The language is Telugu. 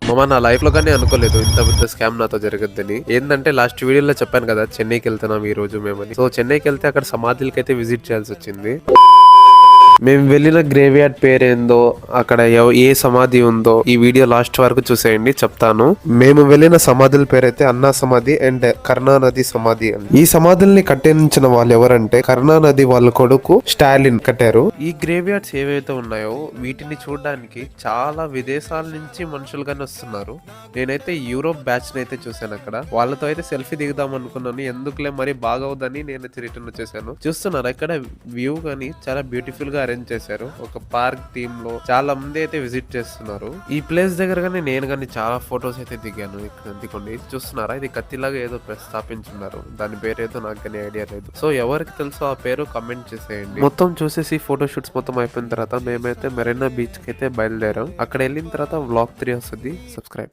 మామ నా లైఫ్ లో కానీ అనుకోలేదు ఇంత పెద్ద స్కామ్ నాతో జరగద్దని. ఏంటంటే లాస్ట్ వీడియోలో చెప్పాను కదా చెన్నైకి వెళ్తున్నాం ఈ రోజు మేమని. సో చెన్నైకి వెళ్తే అక్కడ సమాధులకి అయితే విజిట్ చేయాల్సి వచ్చింది. మేము వెళ్ళిన గ్రేవ్ యార్డ్ పేరేందో, అక్కడ ఏ సమాధి ఉందో ఈ వీడియో లాస్ట్ వరకు చూసేయండి, చెప్తాను. మేము వెళ్ళిన సమాధుల పేరైతే అన్నా సమాధి అండ్ కరుణానది సమాధి అని. ఈ సమాధుల్ని కట్టించిన వాళ్ళు ఎవరంటే కరుణానది వాళ్ళ కొడుకు స్టాలిన్ కట్టారు. ఈ గ్రేవ్ యార్డ్స్ ఏవైతే ఉన్నాయో వీటిని చూడడానికి చాలా విదేశాల నుంచి మనుషులు కానీ వస్తున్నారు. నేనైతే యూరోప్ బ్యాచ్ అయితే చూసాను అక్కడ. వాళ్ళతో అయితే సెల్ఫీ దిగుదాం అనుకున్నాను, ఎందుకులే మరి బాగవుదని నేనైతే రిటర్న్ వచ్చేసాను. చూస్తున్నారు ఇక్కడ వ్యూ కానీ చాలా బ్యూటిఫుల్ గా అరేంజ్ చేశారు. ఒక పార్క్ థీమ్ లో చాలా మంది అయితే విజిట్ చేస్తున్నారు. ఈ ప్లేస్ దగ్గర గానీ నేను కానీ చాలా ఫొటోస్ అయితే దిగాను. ఇక్కడ అందుకోండి చూస్తున్నారా, ఇది కత్తిలాగా ఏదో స్థాపించున్నారు. దాని పేరు ఏదో నాకు కానీ ఐడియా లేదు. సో ఎవరికి తెలుసో ఆ పేరు కమెంట్ చేసేయండి. మొత్తం చూసేసి ఫోటో షూట్స్ మొత్తం అయిపోయిన తర్వాత మేమైతే మెరీనా బీచ్ కి అయితే బయలుదేరాం. అక్కడ వెళ్ళిన తర్వాత వ్లాగ్ 3 వస్తుంది. సబ్స్క్రైబ్.